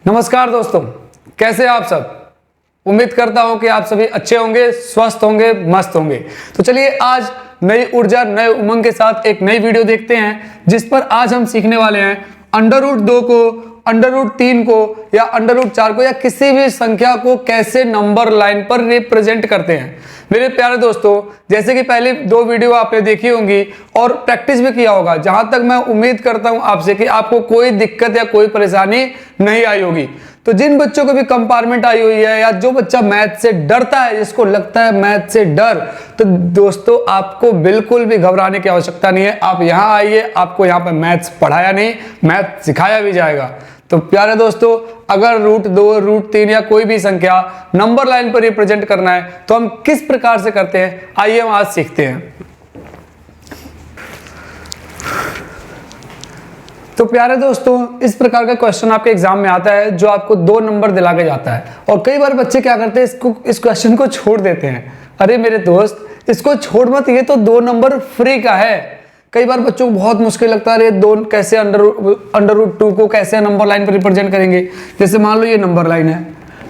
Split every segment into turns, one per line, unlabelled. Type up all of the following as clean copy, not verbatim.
नमस्कार दोस्तों, कैसे आप सब। उम्मीद करता हूं कि आप सभी अच्छे होंगे, स्वस्थ होंगे, मस्त होंगे। तो चलिए आज नई ऊर्जा, नए उमंग के साथ एक नई वीडियो देखते हैं, जिस पर आज हम सीखने वाले हैं √2 को, √3 को या √4 को या किसी भी संख्या को कैसे नंबर लाइन पर रिप्रेजेंट करते हैं। मेरे प्यारे दोस्तों, जैसे कि पहले 2 वीडियो आपने देखी होंगी और प्रैक्टिस भी किया होगा, जहां तक मैं उम्मीद करता हूं आपसे कि आपको कोई दिक्कत या कोई परेशानी नहीं आई होगी। तो जिन बच्चों को भी कंपार्टमेंट आई हुई है या जो बच्चा मैथ से डरता है, जिसको लगता है मैथ से डर, तो दोस्तों आपको बिल्कुल भी घबराने की आवश्यकता नहीं है। आप यहां आइए, आपको यहां पर मैथ्स पढ़ाया नहीं, मैथ सिखाया भी जाएगा। तो प्यारे दोस्तों, अगर √2, √3 या कोई भी संख्या नंबर लाइन पर रिप्रेजेंट करना है तो हम किस प्रकार से करते हैं, आइए हम आज सीखते हैं। तो प्यारे दोस्तों, इस प्रकार का क्वेश्चन आपके एग्जाम में आता है जो आपको 2 नंबर दिला के जाता है। और कई बार बच्चे क्या करते हैं, इस क्वेश्चन को छोड़ देते हैं। अरे मेरे दोस्त, इसको छोड़ मत, ये तो 2 नंबर फ्री का है। कई बार बच्चों को बहुत मुश्किल लगता है, अरे 2 कैसे √2 को कैसे नंबर लाइन पर रिप्रेजेंट करेंगे। जैसे मान लो ये नंबर लाइन है,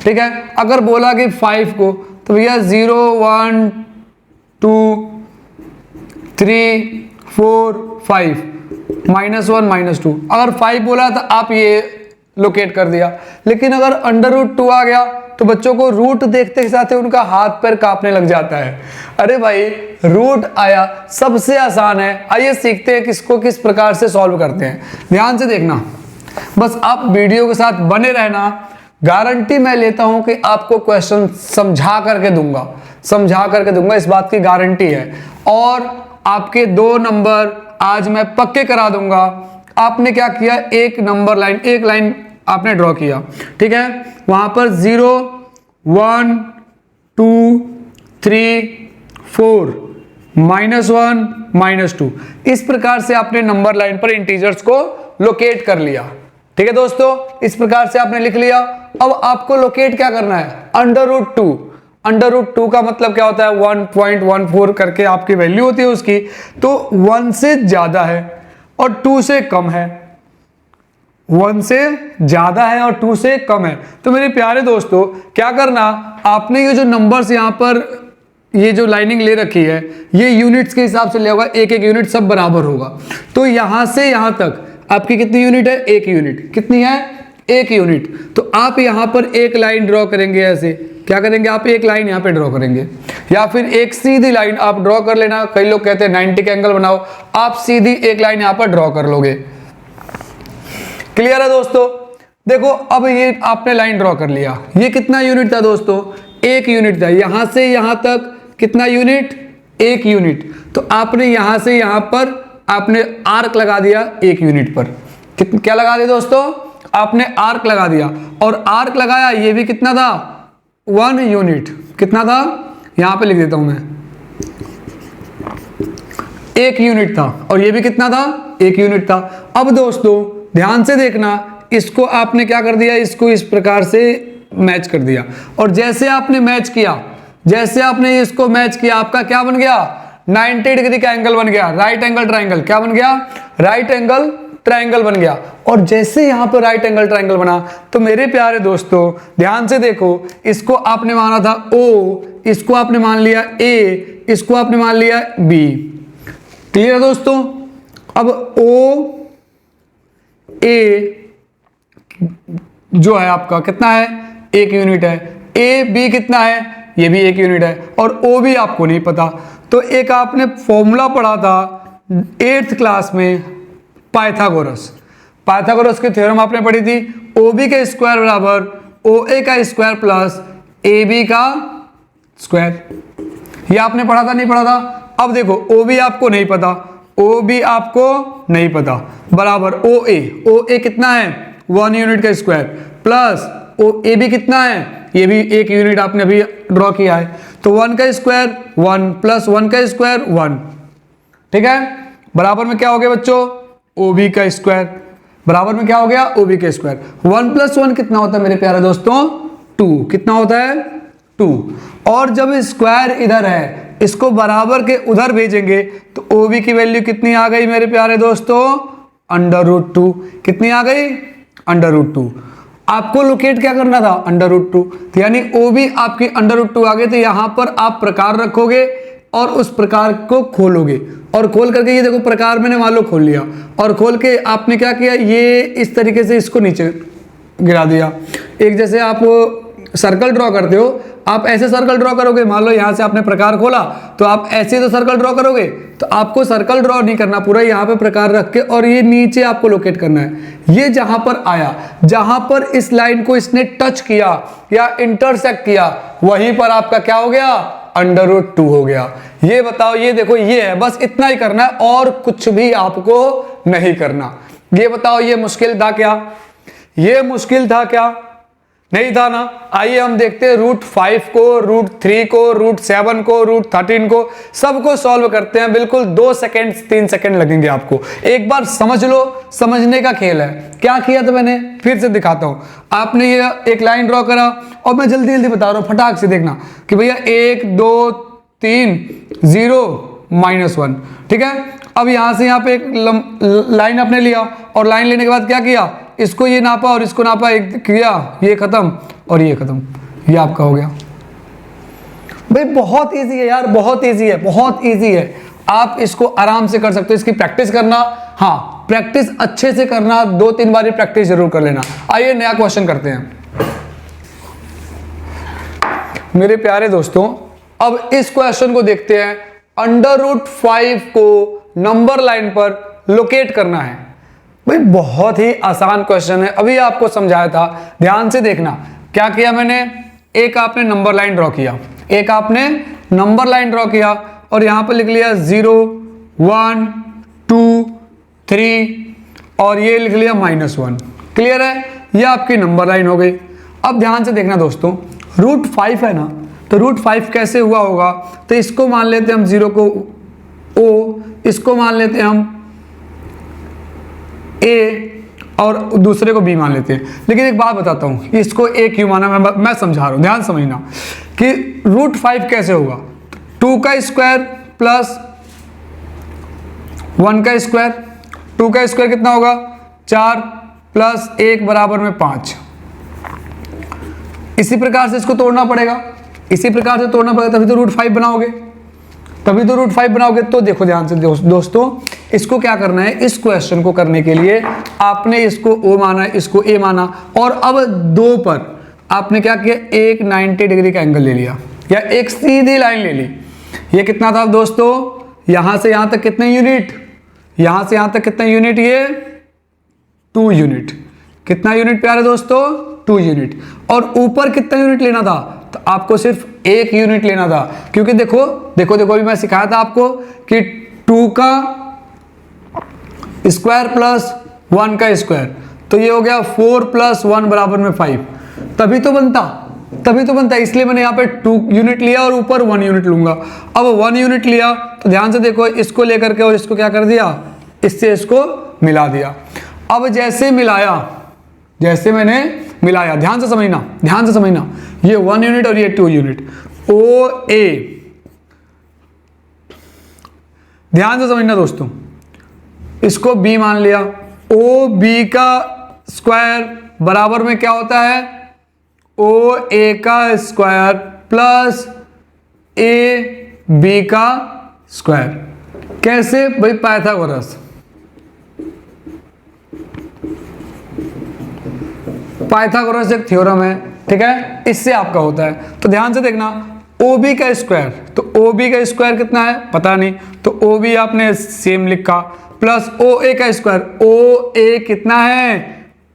ठीक है। अगर बोला कि 5 को, तो भैया 0 1 2 3 4 5 -1 -2। अगर 5 बोला तो आप ये लोकेट कर दिया। लेकिन अगर √2 आ गया तो बच्चों को रूट देखते के साथ ही उनका हाथ पैर कांपने लग जाता है। अरे भाई, रूट आया, सबसे आसान है। आइए सीखते हैं किसको किस प्रकार से सॉल्व करते हैं। ध्यान से देखना, बस आप वीडियो के साथ बने रहना। गारंटी मैं लेता हूं कि आपको क्वेश्चन समझा करके दूंगा, इस बात की गारंटी है। और आपके 2 नंबर आज मैं पक्के करा दूंगा। आपने क्या किया, एक लाइन आपने ड्रॉ किया, ठीक है। वहां पर 0 1 2 3 4 -1 -2, इस प्रकार से आपने नंबर लाइन पर इंटीजर्स को लोकेट कर लिया, ठीक है दोस्तों। इस प्रकार से आपने लिख लिया। अब आपको लोकेट क्या करना है, √2। √2 का मतलब क्या होता है, 1.14 करके आपकी वैल्यू होती है उसकी। तो 1 से ज्यादा है और 2 से कम है, 1 से ज्यादा है और 2 से कम है। तो मेरे प्यारे दोस्तों, क्या करना, आपने ये जो नंबर्स यहाँ पर ये जो लाइनिंग ले रखी है, ये यूनिट्स के हिसाब से ले होगा, एक यूनिट सब बराबर होगा। तो यहां से यहां तक आपकी कितनी यूनिट है, 1 यूनिट। कितनी है, 1 यूनिट। तो आप यहां पर एक लाइन ड्रॉ करेंगे। ऐसे क्या करेंगे, आप एक लाइन यहां पे ड्रॉ करेंगे, या फिर एक सीधी लाइन आप ड्रॉ कर लेना। कई लोग कहते हैं 90 का एंगल बनाओ, आप सीधी एक लाइन यहां पर ड्रॉ कर लोगे। क्लियर है दोस्तों। देखो, अब ये आपने लाइन ड्रॉ कर लिया। ये कितना यूनिट था दोस्तों, 1 यूनिट था। यहां से यहां तक कितना यूनिट, 1 यूनिट। तो आपने यहां से यहां पर आपने आर्क लगा दिया 1 यूनिट पर। क्या लगा दिया दोस्तों, आपने आर्क लगा दिया। और आर्क लगाया, ये भी कितना था, 1 यूनिट। कितना था, यहां पे लिख देता हूं मैं, 1 यूनिट था। और ये भी कितना था, 1 यूनिट था। अब दोस्तों ध्यान से देखना, इसको आपने क्या कर दिया, इसको इस प्रकार से मैच कर दिया। और जैसे आपने मैच किया, जैसे आपने इसको मैच किया, आपका क्या बन गया, 90 डिग्री का एंगल बन गया, राइट एंगल ट्राइंगल। क्या बन गया, राइट एंगल ट्राइंगल बन गया। और जैसे यहां पर राइट एंगल ट्राइंगल बना, तो मेरे प्यारे दोस्तों ध्यान से देखो, इसको आपने माना था O, इसको आपने मान लिया A, इसको आपने मान लिया B। क्लियर है दोस्तों। अब O A जो है आपका कितना है, 1 यूनिट है। A B कितना है, ये भी 1 यूनिट है। और O भी आपको नहीं पता। तो एक आपने फॉर्मूला पढ़ा था 8th क्लास में, पाइथागोरस की थ्योरम आपने पढ़ी थी। OB का स्क्वायर बराबर OA का स्क्वायर प्लस AB का स्क्वायर। ये आपने पढ़ा था, नहीं पढ़ा था। अब देखो, OB आपको नहीं पता, OB आपको नहीं पता, बराबर OA कितना है, 1 यूनिट का स्क्वायर प्लस AB कितना है, ये भी 1 यूनिट आपने अभी ड्रॉ किया है। तो 1 का स्क्वायर 1 प्लस 1 का स्क्वायर 1, ठीक है। बराबर में क्या हो गया बच्चों, OB का स्क्वायर। बराबर में क्या हो गया, OB का स्क्वायर। 1 + 1 कितना होता है मेरे प्यारे दोस्तों, 2। कितना होता है, 2। और जब स्क्वायर इधर है, इसको बराबर के उधर भेजेंगे तो OB की वैल्यू कितनी आ गई मेरे प्यारे दोस्तों, √2। कितनी आ गई, √2। आपको लोकेट क्या करना था, √2, तो यानी ओ भी आपकी √2 आ गए, तो यहां पर आप प्रकार रखोगे और उस प्रकार को खोलोगे, और खोल करके ये देखो प्रकार मैंने मान लो खोल लिया, और खोल के आपने क्या किया, ये इस तरीके से इसको नीचे गिरा दिया। एक जैसे आप सर्कल ड्रॉ करते हो, आप ऐसे सर्कल ड्रॉ करोगे, मान लो यहां से आपने प्रकार खोला तो आप ऐसे तो सर्कल ड्रॉ करोगे, तो आपको सर्कल ड्रॉ नहीं करना, पूरा यहां पे प्रकार रख के और ये नीचे आपको लोकेट करना है। ये जहां पर आया, जहां पर इस लाइन को इसने टच किया या इंटरसेक्ट किया, वहीं पर आपका क्या हो गया, √2 हो गया। ये बताओ, ये देखो, ये है, बस इतना ही करना है और कुछ भी आपको नहीं करना। ये बताओ, ये मुश्किल था क्या, ये मुश्किल था क्या, नहीं था ना। आइए हम देखते हैं √5 को, √3 को, √7 को, √13 को, सबको सॉल्व करते हैं। बिल्कुल 2 सेकंड 3 सेकंड लगेंगे आपको, एक बार समझ लो, समझने का खेल है। क्या किया था मैंने, फिर से दिखाता हूं। आपने ये एक लाइन ड्रॉ करा और मैं जल्दी जल्दी बता रहा हूं, फटाक से देखना कि भैया 1 2 3 0 -1, ठीक है। अब यहां से यहां पे एक लाइन आपने लिया और लाइन लेने के बाद क्या किया, इसको ये नापा और इसको नापा, एक किया, ये खत्म और ये खत्म, ये आपका हो गया। भाई बहुत इजी है यार, बहुत इजी है, बहुत इजी है। आप इसको आराम से कर सकते हो, इसकी प्रैक्टिस करना, हाँ प्रैक्टिस अच्छे से करना, 2-3 बार प्रैक्टिस जरूर कर लेना। आइए नया क्वेश्चन करते हैं मेरे प्यारे दोस्तों। अब इस क्वेश्चन को देखते हैं। √5 को नंबर लाइन पर लोकेट करना है। भाई बहुत ही आसान क्वेश्चन है, अभी आपको समझाया था, ध्यान से देखना। क्या किया मैंने, एक आपने नंबर लाइन ड्रॉ किया, एक आपने नंबर लाइन ड्रॉ किया और यहां पर लिख लिया 0 1 2 3 और ये लिख लिया -1। क्लियर है, ये आपकी नंबर लाइन हो गई। अब ध्यान से देखना दोस्तों, √5 है ना, तो √5 कैसे हुआ होगा, तो इसको मान लेते हैं हम 0 को O, इसको मान लेते हैं हम A और दूसरे को B मान लेते हैं। लेकिन एक बात बताता हूं, इसको A क्यों माना, मैं समझा रहा हूं, ध्यान समझना कि √5 कैसे होगा। 2 का स्क्वायर प्लस 1 का स्क्वायर, 2 का स्क्वायर कितना होगा 4 प्लस 1 बराबर में 5। इसी प्रकार से इसको तोड़ना पड़ेगा, इसी प्रकार से तोड़ना पड़ेगा, तभी तो √5 बनाओगे, तभी तो √5 बनाओगे। तो देखो ध्यान से दोस्तों, इसको क्या करना है, इस क्वेश्चन को करने के लिए आपने इसको O माना, इसको A माना, और अब 2 पर आपने क्या किया, एक 90 डिग्री का एंगल ले लिया या एक सीधी लाइन ले ली। ये कितना था दोस्तों, यहां से यहां तक कितने यूनिट, यहां से यहां तक कितने यूनिट, ये 2 यूनिट। कितना यूनिट प्यारे दोस्तों, 2 यूनिट। और ऊपर कितना यूनिट लेना था, तो आपको सिर्फ 1 यूनिट लेना था, क्योंकि देखो देखो देखो अभी मैं सिखाया था आपको कि 2 का स्क्वायर प्लस 1 का स्क्वायर, तो ये हो गया 4 + 1 बराबर में 5। तभी तो बनता, इसलिए मैंने यहाँ पे 2 यूनिट लिया और ऊपर 1 यूनिट लूंगा। अब 1 यूनिट लिया तो ध्यान से देखो, इसको लेकर के और इसको क्या कर दिया, इससे इसको मिला दिया। अब जैसे मिलाया, जैसे मैंने मिलाया, ध्यान से समझना, ध्यान से समझना, ये 1 यूनिट और ये 2 यूनिट, OA, ध्यान से समझना दोस्तों, इसको B मान लिया। OB का स्क्वायर बराबर में क्या होता है, OA का स्क्वायर प्लस AB का स्क्वायर। कैसे भाई, पाइथागोरस, पाइथागोरस एक थ्योरम है, ठीक है, इससे आपका होता है। तो ध्यान से देखना, OB का स्क्वायर, तो OB का स्क्वायर कितना है पता नहीं, तो OB आपने सेम लिखा, प्लस OA का स्क्वायर, OA कितना है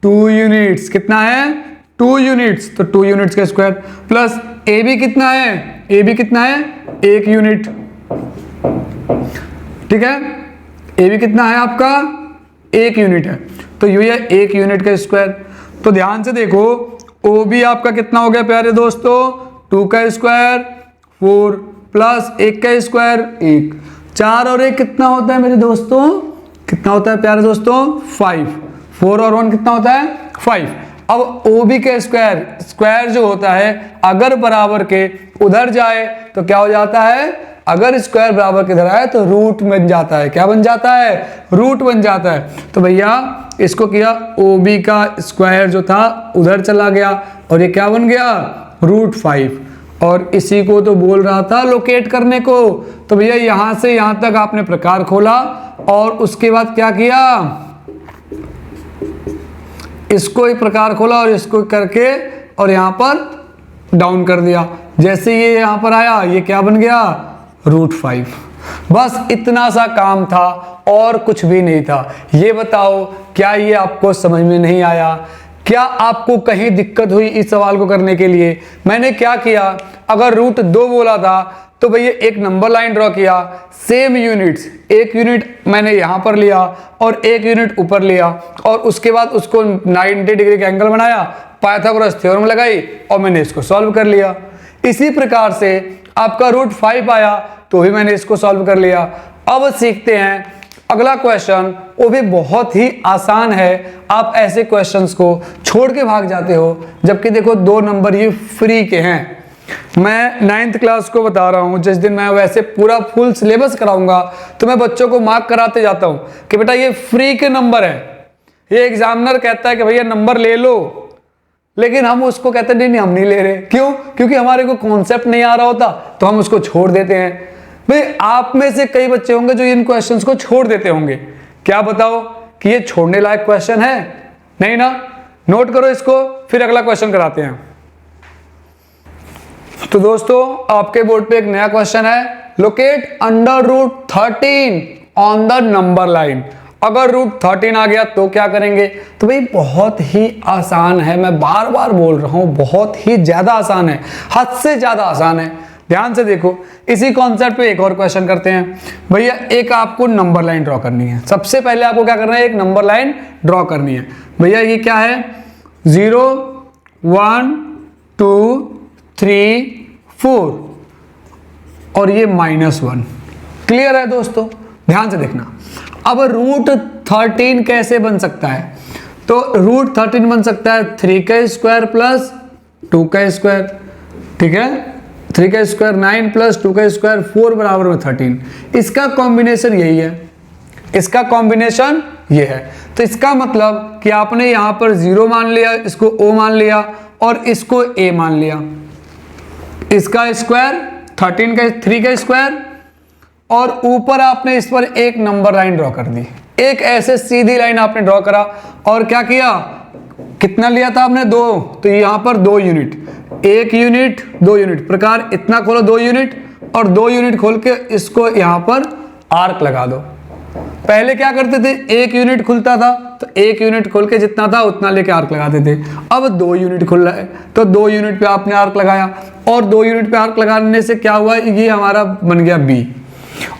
2 यूनिट्स, कितना है 2 यूनिट्स, तो 2 यूनिट्स का स्क्वायर, प्लस AB कितना है, AB कितना है 1 यूनिट, ठीक है, AB कितना है आपका 1 यूनिट है, तो ये 1 यूनिट का स्क्वायर। तो ध्यान से देखो, OB आपका कितना हो गया प्यारे दोस्तों, 2 का स्क्वायर 4 प्लस 1 का स्क्वायर 1, 4 और 1 कितना होता है मेरे दोस्तों, कितना होता है प्यारे दोस्तों 5, 4 और 1 कितना होता है 5। अब OB के स्क्वायर जो होता है अगर बराबर के उधर जाए तो क्या हो जाता है अगर स्क्वायर बराबर किधर आए तो रूट बन जाता है। क्या बन जाता है? रूट बन जाता है। तो भैया इसको किया, OB का स्क्वायर जो था उधर चला गया और ये क्या बन गया? √5। और इसी को तो बोल रहा था लोकेट करने को। तो भैया यहां से यहां तक आपने प्रकार खोला और उसके बाद क्या किया? इसको एक प्रकार खोला और इसको करके और यहां पर डाउन कर दिया। जैसे ये यहां पर आया, ये क्या बन गया? √5। बस इतना सा काम था और कुछ भी नहीं था। ये बताओ क्या ये आपको समझ में नहीं आया? क्या आपको कहीं दिक्कत हुई इस सवाल को करने के लिए? मैंने क्या किया, अगर √2 बोला था तो भैया एक नंबर लाइन ड्रॉ किया, सेम यूनिट्स, एक यूनिट मैंने यहां पर लिया और एक यूनिट ऊपर लिया और उसके बाद उसको 90 डिग्री का एंगल बनाया, पाइथागोरस थ्योरम लगाई और मैंने इसको सॉल्व कर लिया। इसी प्रकार से आपका √5 आया तो भी मैंने इसको सॉल्व कर लिया। अब सीखते हैं अगला क्वेश्चन, वो भी बहुत ही आसान है। आप ऐसे क्वेश्चंस को छोड़ के भाग जाते हो, जबकि देखो 2 नंबर ये फ्री के हैं। मैं 9th क्लास को बता रहा हूं, जिस दिन मैं वैसे पूरा फुल सिलेबस कराऊंगा तो मैं बच्चों को मार्क कराते जाता हूं कि बेटा ये फ्री के नंबर है। ये एग्जामिनर कहता है कि भैया नंबर ले लो, लेकिन हम उसको कहते नहीं हम नहीं ले रहे। क्यों? क्योंकि हमारे को कॉन्सेप्ट नहीं आ रहा होता तो हम उसको छोड़ देते हैं। भाई आप में से कई बच्चे होंगे जो इन क्वेश्चंस को छोड़ देते होंगे। क्या बताओ कि ये छोड़ने लायक क्वेश्चन है? नहीं ना? नोट करो इसको, फिर अगला क्वेश्चन कराते हैं। तो दोस्तों आपके बोर्ड पे एक नया क्वेश्चन है, locate √13 on the number line. अगर √13 आ गया तो क्या करेंगे? तो भाई बहुत ही आसान है, मैं बार बार बोल रहा हूं, बहुत ही ज्यादा आसान है, हद से ज्यादा आसान है। ध्यान से देखो, इसी कॉन्सेप्ट पे एक और क्वेश्चन करते हैं। भैया एक आपको नंबर लाइन ड्रॉ करनी है। सबसे पहले आपको क्या करना है? एक नंबर लाइन ड्रॉ करनी है। भैया ये क्या है? 0 1 2 3 4 और ये -1। क्लियर है दोस्तों? ध्यान से देखना। अब √13 कैसे बन सकता है? तो √13 बन सकता है 3 का स्क्वायर प्लस 2 का स्क्वायर। ठीक है, 3 का स्क्वायर 9 प्लस 2 का स्क्वायर 4 बराबर में 13। इसका कॉम्बिनेशन यही है, इसका कॉम्बिनेशन ये है। तो इसका मतलब कि आपने यहां पर 0 मान लिया, इसको O मान लिया और इसको A मान लिया। इसका स्क्वायर 13 का 3 का स्क्वायर और ऊपर आपने इस पर एक नंबर लाइन ड्रॉ कर दी। एक ऐसे सीधी लाइन आपने ड्रॉ करा और क्या किया? कितना लिया था आपने? 2। तो यहां पर 2 यूनिट, 1 यूनिट 2 यूनिट प्रकार इतना खोलो 2 यूनिट और 2 यूनिट खोल के इसको यहां पर आर्क लगा दो। पहले क्या करते थे? 1 यूनिट खुलता था तो 1 यूनिट खोल के जितना था उतना लेके आर्क लगाते थे। अब 2 यूनिट खुल रहा है तो 2 यूनिट पे आपने आर्क लगाया और 2 यूनिट पे आर्क लगाने से क्या हुआ? ये हमारा बन गया B।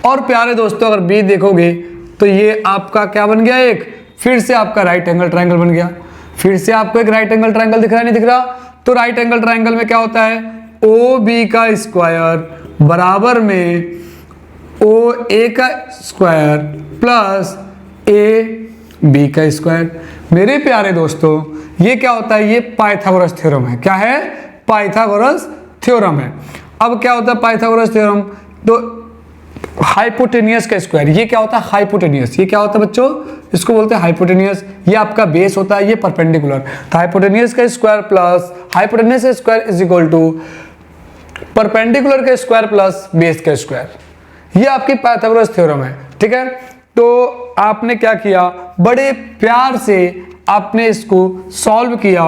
और प्यारे दोस्तों अगर B देखोगे तो ये आपका क्या बन गया? एक फिर से आपका राइट एंगल ट्रायंगल बन गया। फिर से आपको एक राइट एंगल ट्रायंगल दिख रहा है, नहीं दिख रहा? तो राइट एंगल ट्रायंगल में क्या होता है? OB का स्क्वायर बराबर में OA का स्क्वायर प्लस AB का स्क्वायर। मेरे प्यारे दोस्तों ये क्या होता है? ये पाइथागोरस थ्योरम है। क्या है? पाइथागोरस थ्योरम है। अब क्या होता है पाइथागोरस थ्योरम? तो हाइपोटेनियस का स्क्वायर, ये क्या होता है? हाइपोटेनियस। ये क्या होता है बच्चों? इसको बोलते हैं हाइपोटेनियस। ये आपका बेस होता है, ये परपेंडिकुलर। तो हाइपोटेनियस का स्क्वायर प्लस हाइपोटेनियस का square is equal to perpendicular का स्क्वायर प्लस बेस का स्क्वायर। ये आपकी पाइथागोरस थ्योरम है। ठीक है, तो आपने क्या किया? बड़े प्यार से आपने इसको सॉल्व किया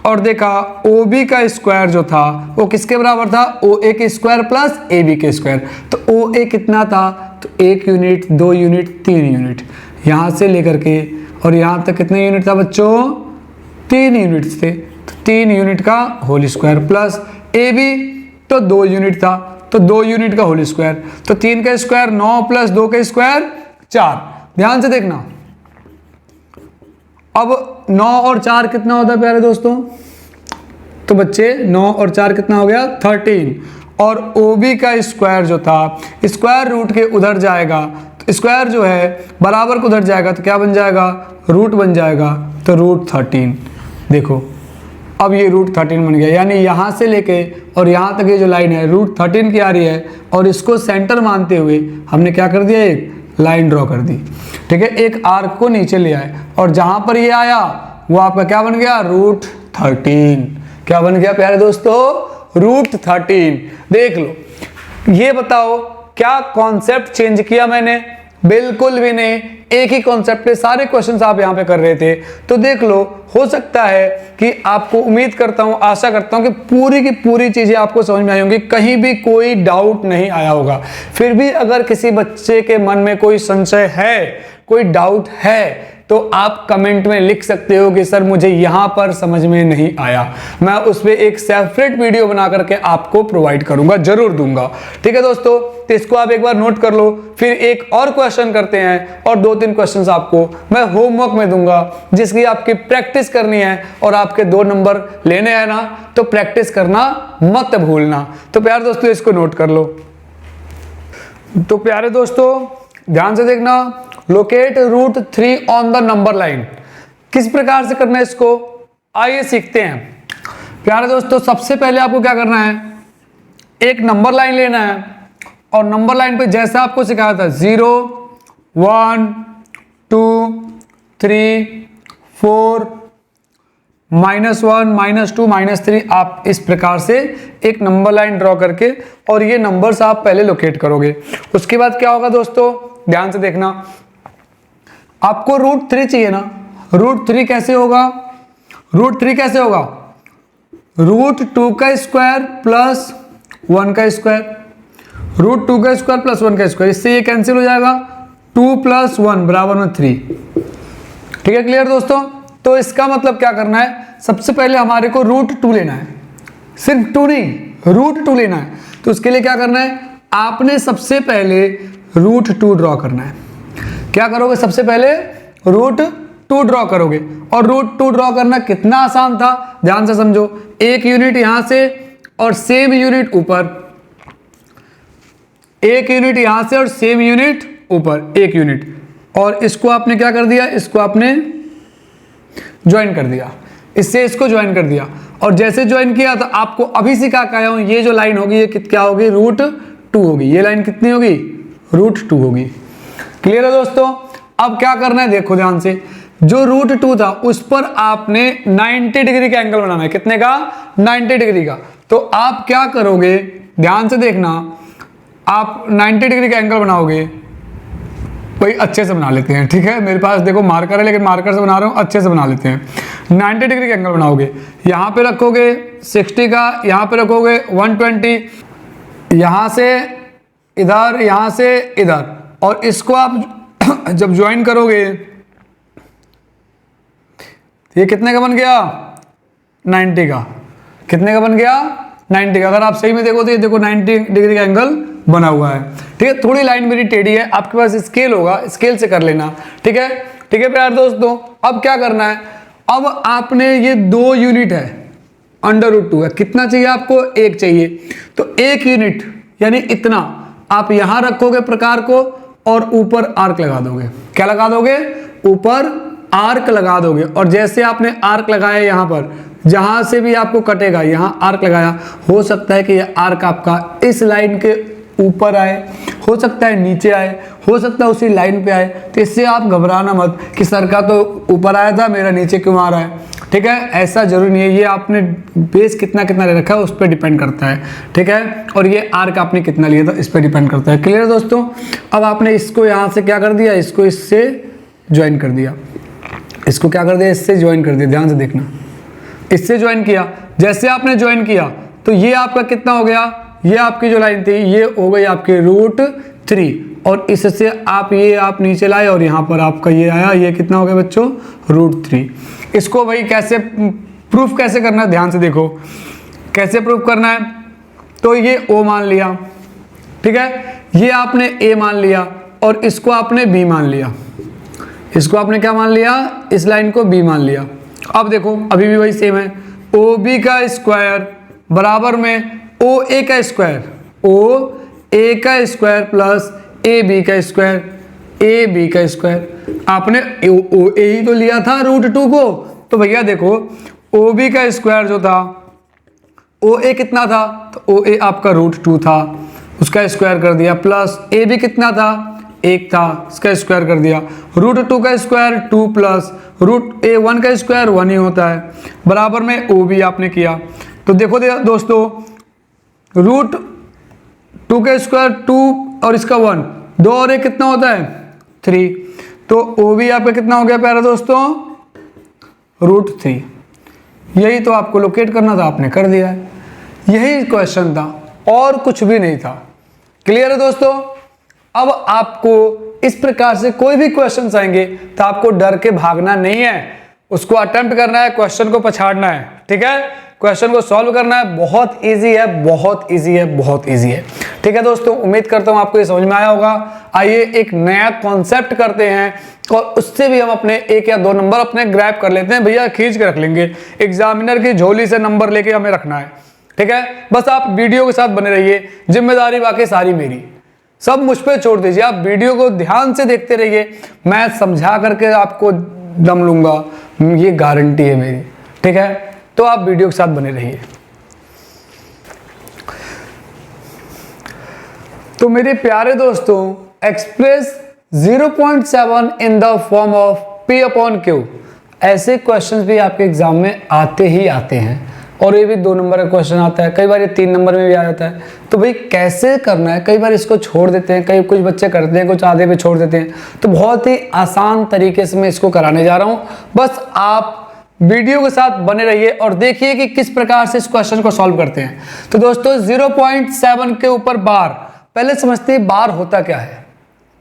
और देखा OB का स्क्वायर जो था वो किसके बराबर था? OA के स्क्वायर प्लस AB के स्क्वायर। तो OA कितना था? तो 1 यूनिट 2 यूनिट 3 यूनिट, यहां से लेकर के और यहां तक कितने यूनिट था बच्चों? 3 यूनिट्स थे। तो 3 यूनिट का होल स्क्वायर प्लस AB तो 2 यूनिट था तो 2 यूनिट का होल स्क्वायर। तो 3 का स्क्वायर 9 प्लस 2 का स्क्वायर 4। ध्यान से देखना, अब 9 और 4 कितना होता है प्यारे दोस्तों? तो बच्चे 9 और 4 कितना हो गया? 13। और OB का स्क्वायर जो था स्क्वायर रूट के उधर जाएगा, तो स्क्वायर जो है बराबर को उधर जाएगा तो क्या बन जाएगा? रूट बन जाएगा। तो √13 देखो अब ये √13 बन गया, यानी यहाँ से लेके और यहाँ तक ये जो लाइन है √13 की आ रही है, और इसको सेंटर मानते हुए हमने क्या कर दिया, एक लाइन ड्रॉ कर दी। ठीक है, एक आर्क को नीचे ले आए और जहाँ पर ये आया वो आपका क्या बन गया, √13। क्या बन गया प्यारे दोस्तों, √13। देख लो, ये बताओ क्या कॉन्सेप्ट चेंज किया मैंने, बिल्कुल भी नहीं, एक ही कॉन्सेप्ट पे सारे क्वेश्चंस आप यहाँ पे कर रहे थे। तो देख लो, हो सकता है कि आपको, उम्मीद करता हूँ, आशा करता हूँ कि पूरी की पूरी चीजें आपको समझ में आई होंगी, कहीं भी कोई डाउट नहीं आया होगा। फिर भी अगर किसी बच्चे के मन में कोई संशय है, कोई डाउट है, तो आप कमेंट में लिख सकते हो कि सर मुझे यहां पर समझ में नहीं आया। मैं उस पर एक सेपरेट वीडियो बना करके आपको प्रोवाइड करूंगा, जरूर दूंगा। ठीक है दोस्तों, तो इसको आप एक बार नोट कर लो। फिर एक और क्वेश्चन करते हैं और 2-3 क्वेश्चंस आपको मैं होमवर्क में दूंगा, जिसकी आपकी प्रैक्टिस करनी है और आपके 2 नंबर लेने हैं ना, तो प्रैक्टिस करना मत भूलना। तो प्यारे दोस्तों, इसको नोट कर लो। तो प्यारे दोस्तों, ध्यान से देखना, locate √3 on the number line. किस प्रकार से करना है इसको, आइए सीखते हैं। प्यारे दोस्तों, सबसे पहले आपको क्या करना है, एक नंबर लाइन लेना है और नंबर लाइन पे जैसा आपको सिखाया था 0, 1, 2, 3, 4, -1, -2, -3, आप इस प्रकार से एक नंबर लाइन ड्रॉ करके और ये नंबर्स आप पहले लोकेट करोगे। उसके बाद क्या होगा दोस्तों, ध्यान से देखना, आपको √3 चाहिए ना। √3 कैसे होगा, √3 कैसे होगा, √2 का स्क्वायर प्लस 1 का स्क्वायर, √2 का स्क्वायर प्लस 1 का स्क्वायर, इससे ये कैंसिल हो जाएगा, 2 + 1 = 3। ठीक है, क्लियर दोस्तों। तो इसका मतलब क्या करना है, सबसे पहले हमारे को √2 लेना है, सिर्फ 2 नहीं, √2 लेना है। तो उसके लिए क्या करना है, आपने सबसे पहले √2 ड्रॉ करना है। क्या करोगे, सबसे पहले √2 ड्रॉ करोगे। और √2 ड्रॉ करना कितना आसान था, ध्यान से समझो। एक यूनिट यहां से और सेम यूनिट ऊपर, एक यूनिट यहां से और सेम यूनिट ऊपर, एक यूनिट, और इसको आपने क्या कर दिया, इसको आपने ज्वाइन कर दिया, इससे इसको ज्वाइन कर दिया। और जैसे ज्वाइन किया तो आपको अभी सिखा के आया हूं, ये जो लाइन होगी ये क्या होगी, √2 होगी। ये लाइन कितनी होगी, √2 होगी। क्लियर है दोस्तों। अब क्या करना है, देखो ध्यान से, जो √2 था उस पर आपने 90 डिग्री का एंगल बनाना है। कितने का, 90 डिग्री का। तो आप क्या करोगे, ध्यान से देखना, आप 90 डिग्री का एंगल बनाओगे, कोई अच्छे से बना लेते हैं। ठीक है, मेरे पास देखो मार्कर है, लेकिन मार्कर से बना रहा हूं, अच्छे से बना लेते हैं। 90 डिग्री का एंगल बनाओगे, यहां पे रखोगे 60 का, यहां पे रखोगे 120, यहां से इधर, यहां से इधर, और इसको आप जब ज्वाइन करोगे, ये कितने का बन गया, 90 का। कितने का बन गया, 90 का। अगर आप सही में देखो तो ये देखो 90 डिग्री का एंगल बना हुआ है। ठीक है, थोड़ी लाइन मेरी टेढ़ी है, आपके पास स्केल होगा, स्केल से कर लेना। ठीक है, ठीक है प्यारे दोस्तों। अब क्या करना है, अब आपने ये 2 यूनिट है, √2 है, कितना चाहिए आपको, 1 चाहिए। तो 1 यूनिट यानी इतना आप यहां रखोगे प्रकार को और ऊपर आर्क लगा दोगे। क्या लगा दोगे, ऊपर आर्क लगा दोगे। और जैसे आपने आर्क लगाया यहां पर, जहां से भी आपको कटेगा, यहां आर्क लगाया, हो सकता है कि यह आर्क आपका इस लाइन के ऊपर आए, हो सकता है नीचे आए, हो सकता है उसी लाइन पे आए। तो इससे आप घबराना मत कि सर का तो ऊपर आया था, मेरा नीचे क्यों आ रहा है। ठीक है, ऐसा जरूरी नहीं है, ये आपने बेस कितना कितना ले रखा है उस पर डिपेंड करता है। ठीक है, और ये आर्क आपने कितना लिया था इस पर डिपेंड करता है। क्लियर दोस्तों। अब आपने इसको यहाँ से क्या कर दिया, इसको इससे ज्वाइन कर दिया, इसको क्या कर दिया, इससे ज्वाइन कर दिया। ध्यान से देखना, इससे ज्वाइन किया। जैसे आपने ज्वाइन किया तो ये आपका कितना हो गया, ये आपकी जो लाइन थी ये हो गई आपकी √3, और इससे आप ये आप नीचे लाए और यहाँ पर आपका ये आया, ये कितना हो गया बच्चों, √3। इसको भाई कैसे प्रूफ कैसे करना है, ध्यान से देखो कैसे प्रूफ करना है। तो ये O मान लिया, ठीक है, ये आपने A मान लिया और इसको आपने B मान लिया। इसको आपने क्या मान लिया, इस लाइन को B मान लिया। अब देखो अभी भी वही सेम है, OB का स्क्वायर बराबर में OA का स्क्वायर, OA का स्क्वायर प्लस AB का स्क्वायर, AB का स्क्वायर। आपने OA ही तो लिया था √2 को, तो भैया देखो ओ बी का स्क्वायर जो था, ओ ए कितना था, तो ओ ए आपका √2 था, उसका स्क्वायर कर दिया, प्लस ए बी कितना था, 1 था, इसका स्क्वायर कर दिया, √2 का स्क्वायर 2 प्लस √1 का स्क्वायर 1 ही होता है, बराबर में ओ बी आपने किया। तो देखो दोस्तों, √2 का स्क्वायर 2 और इसका 1, 2 और 1 कितना होता है, 3। तो ओ बी आपका कितना हो गया प्यारे दोस्तों, √3। यही तो आपको लोकेट करना था, आपने कर दिया है। यही क्वेश्चन था और कुछ भी नहीं था। क्लियर है दोस्तों? अब आपको इस प्रकार से कोई भी क्वेश्चन आएंगे तो आपको डर के भागना नहीं है, उसको अटेम्प्ट करना है, क्वेश्चन को पछाड़ना है। ठीक है, क्वेश्चन को सॉल्व करना है। बहुत इजी है, बहुत इजी है, बहुत इजी है। ठीक है दोस्तों, उम्मीद करता हूं आपको ये समझ में आया होगा। आइए एक नया कॉन्सेप्ट करते हैं और उससे भी हम अपने 1 या 2 नंबर अपने ग्रैब कर लेते हैं। भैया खींच के रख लेंगे, एग्जामिनर की झोली से नंबर लेके हमें रखना है। ठीक है, बस आप वीडियो के साथ बने रहिए, जिम्मेदारी बाकी सारी मेरी, सब मुझ पे छोड़ दीजिए। आप वीडियो को ध्यान से देखते रहिए, मैं समझा करके आपको दम लूंगा, ये गारंटी है मेरी। ठीक है, तो आप वीडियो के साथ बने रहिए। तो मेरे प्यारे दोस्तों, express 0.7 in the form of P/Q, ऐसे क्वेश्चंस भी आपके एग्जाम में आते ही आते हैं, और ये भी 2 नंबर का क्वेश्चन आता है, कई बार ये 3 नंबर में भी आ जाता है। तो भाई कैसे करना है, कई बार इसको छोड़ देते हैं, कई कुछ बच्चे करते हैं, कुछ आधे पे छोड़ देते हैं। तो बहुत ही आसान तरीके से मैं इसको कराने जा रहा हूं, बस आप वीडियो के साथ बने रहिए और देखिए कि किस प्रकार से इस क्वेश्चन को सॉल्व करते हैं। तो दोस्तों 0.7 के ऊपर बार, पहले समझते हैं बार होता क्या है,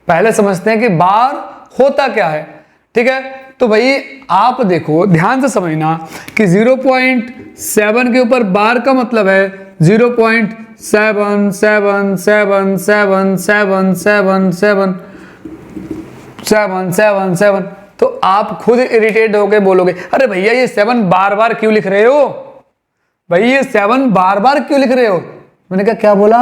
पहले समझते हैं कि बार होता क्या है। ठीक है, तो भाई आप देखो ध्यान से समझना कि 0.7 के ऊपर बार का मतलब है 0.777777777। तो आप खुद इरिटेट होके बोलोगे, अरे भैया ये 7 बार बार क्यों लिख रहे हो, भाई ये 7 बार बार क्यों लिख रहे हो। मैंने कहा क्या बोला,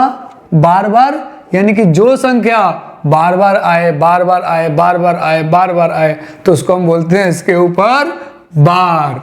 बार बार, यानी कि जो संख्या बार बार आए, बार बार आए, बार बार आए, बार बार आए, तो उसको हम बोलते हैं इसके ऊपर बार।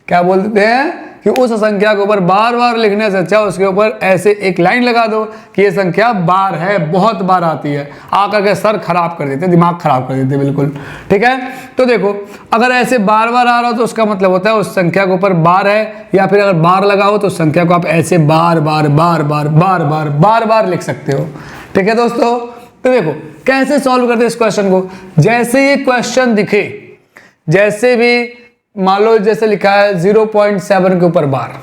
क्या बोलते हैं कि उस संख्या के ऊपर बार बार लिखने से अच्छा उसके ऊपर ऐसे एक लाइन लगा दो कि ये संख्या बार है, बहुत बार आती है, आकर के सर खराब कर देते, दिमाग खराब कर देते बिल्कुल। ठीक है, तो देखो अगर ऐसे बार बार आ रहा हो तो उसका मतलब होता है उस संख्या के ऊपर बार है, या फिर अगर बार लगा हो तो उस संख्या को आप ऐसे बार बार बार बार बार बार बार बार लिख सकते हो। ठीक है दोस्तों, तो देखो कैसे सॉल्व करते हैं इस क्वेश्चन को। जैसे ये क्वेश्चन दिखे, जैसे भी मान लो जैसे लिखा है 0.7 के ऊपर बार,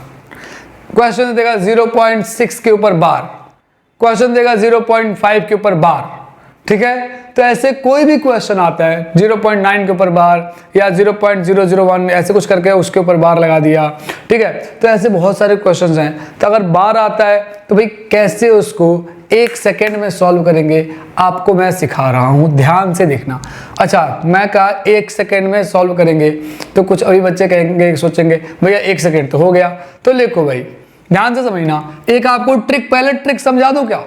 क्वेश्चन देगा 0.6 के ऊपर बार, क्वेश्चन देगा 0.5 के ऊपर बार। ठीक है, तो ऐसे कोई भी क्वेश्चन आता है 0.9 के ऊपर बार या 0.001 ऐसे कुछ करके उसके ऊपर बार लगा दिया। ठीक है, तो ऐसे बहुत सारे क्वेश्चंस हैं। तो अगर बार आता है तो भाई कैसे उसको 1 सेकेंड में सॉल्व करेंगे, आपको मैं सिखा रहा हूं, ध्यान से देखना। अच्छा, मैं कहा 1 सेकेंड में सॉल्व करेंगे, तो कुछ अभी बच्चे कहेंगे, सोचेंगे भैया 1 सेकेंड तो हो गया। तो देखो भाई ध्यान से समझना, एक आपको ट्रिक, पहले ट्रिक समझा दूं क्या,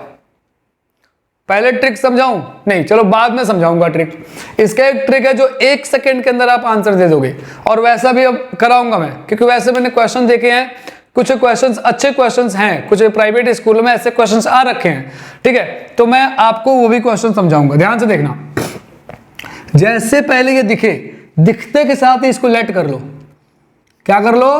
पहले ट्रिक समझाऊं, नहीं चलो बाद में समझाऊंगा ट्रिक। इसका एक ट्रिक है जो 1 सेकेंड के अंदर आप आंसर दे दोगे, और वैसा भी अब कराऊंगा मैं, क्योंकि वैसे मैंने क्वेश्चन देखे हैं, कुछ क्वेश्चंस अच्छे क्वेश्चंस हैं, कुछ प्राइवेट स्कूलों में ऐसे क्वेश्चंस आ रखे हैं। ठीक है, तो मैं आपको वो भी क्वेश्चन समझाऊंगा, ध्यान से देखना। जैसे पहले ये दिखे, दिखते के साथ ही इसको लेट कर लो। क्या कर लो,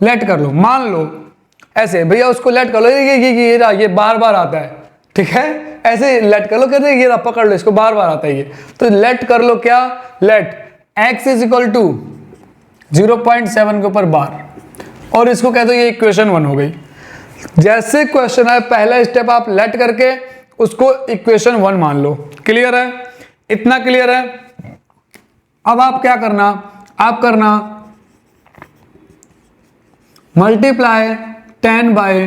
लेट कर लो। मान लो ऐसे भैया उसको लेट कर लो, ये बार बार आता है। ठीक है, ऐसे लेट कर लो, कहते हैं ये पकड़ लो, इसको बार बार आता है ये, तो लेट कर लो। क्या let, x is equal to 0.7 के ऊपर बार, और इसको कहते हैं ये इक्वेशन 1 हो गई। जैसे क्वेश्चन है पहला स्टेप आप लेट करके उसको इक्वेशन 1 मान लो। क्लियर है, इतना क्लियर है। अब आप क्या करना, आप करना मल्टीप्लाई 10 बाय